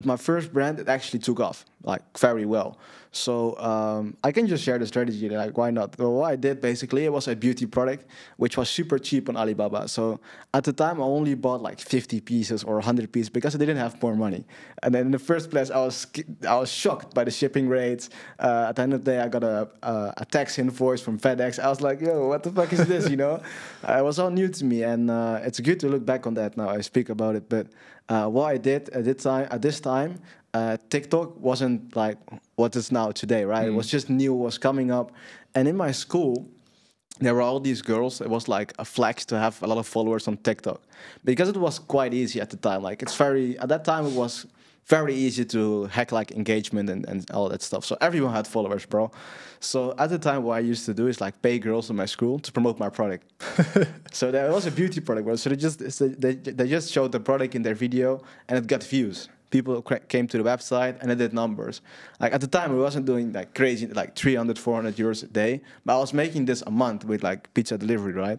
My first brand, it actually took off like very well. So I can just share the strategy. Like, why not? So what I did basically, it was a beauty product which was super cheap on Alibaba. So at the time, I only bought like 50 pieces or 100 pieces because I didn't have more money. And then in the first place, I was shocked by the shipping rates. At the end of the day, I got a tax invoice from FedEx. I was like, yo, what the fuck is this? It was all new to me, and it's good to look back on that now. I speak about it, but what I did at this time, TikTok wasn't like what is now today, right? It was just new, it was coming up, and in my school, there were all these girls. It was like a flex to have a lot of followers on TikTok because it was quite easy at the time. Like at that time it was very easy to hack like engagement and all that stuff. So everyone had followers, bro. So at the time, what I used to do is like pay girls in my school to promote my product. So there was a beauty product, bro. So they just showed the product in their video and it got views. People came to the website and it did numbers. Like at the time, we wasn't doing like crazy, like 300, 400 euros a day, but I was making this a month with like pizza delivery, right?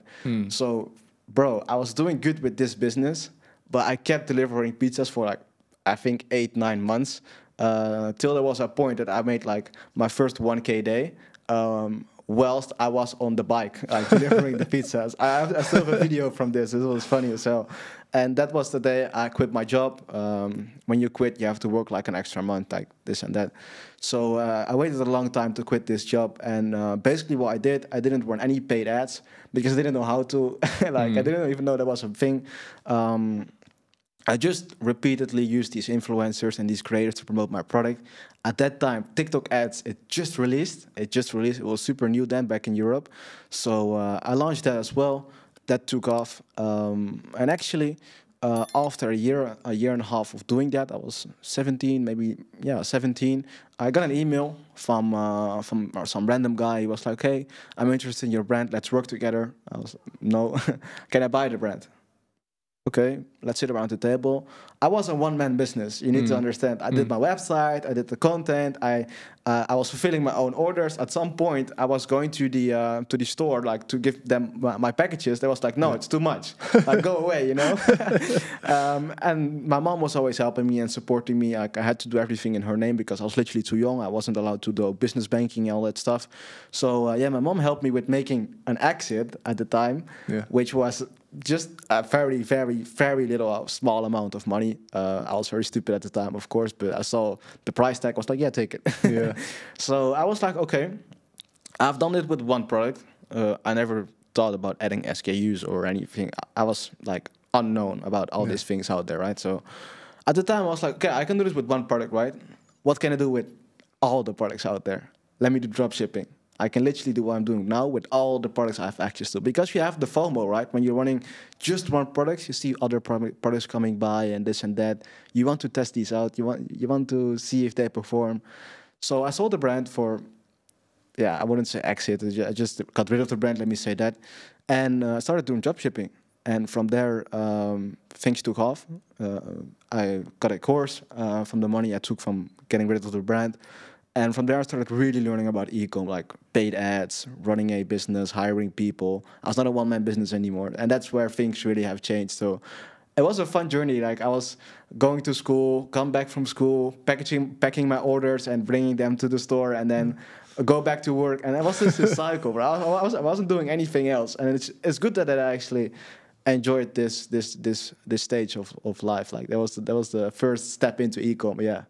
So, bro, I was doing good with this business, but I kept delivering pizzas for like, I think 8, 9 months, till there was a point that I made like my first 1K day. Whilst I was on the bike, like delivering the pizzas. I still have a video from this. It was funny as hell. And that was the day I quit my job. When you quit, you have to work like an extra month, like this and that. So I waited a long time to quit this job. And basically what I did, I didn't run any paid ads because I didn't know how to. I didn't even know that was a thing. I just repeatedly used these influencers and these creators to promote my product. At that time, TikTok ads, it just released. It was super new then back in Europe. So I launched that as well. That took off. And actually, after a year and a half of doing that, I was 17, maybe, yeah, 17. I got an email from some random guy. He was like, hey, I'm interested in your brand. Let's work together. I was, no, can I buy the brand? Okay, let's sit around the table. I was a one-man business. You need to understand. I did my website. I did the content. I was fulfilling my own orders. At some point, I was going to the store like to give them my packages. They was like, no, it's too much. Like, go away. And my mom was always helping me and supporting me. Like, I had to do everything in her name because I was literally too young. I wasn't allowed to do business banking and all that stuff. So yeah, my mom helped me with making an exit at the time, which was just a very, very, very little, small amount of money. I was very stupid at the time, of course, but I saw the price tag. I was like, yeah, take it. Yeah. So I was like, okay, I've done it with one product. I never thought about adding SKUs or anything. I was like unknown about all these things out there, right? So at the time, I was like, okay, I can do this with one product, right? What can I do with all the products out there? Let me do drop shipping. I can literally do what I'm doing now with all the products I have access to. Because you have the FOMO, right? When you're running just one product, you see other products coming by and this and that. You want to test these out. You want to see if they perform. So I sold the brand for, yeah, I wouldn't say exit. I just got rid of the brand, let me say that. And I started doing drop shipping. And from there, things took off. I got a course from the money I took from getting rid of the brand. And from there, I started really learning about ecom, like paid ads, running a business, hiring people. I was not a one-man business anymore. And that's where things really have changed. So it was a fun journey. Like I was going to school, come back from school, packing my orders and bringing them to the store, and then go back to work. And it was just a cycle, bro. I wasn't doing anything else. And it's good that I actually enjoyed this stage of life. Like that was the first step into ecom. Yeah.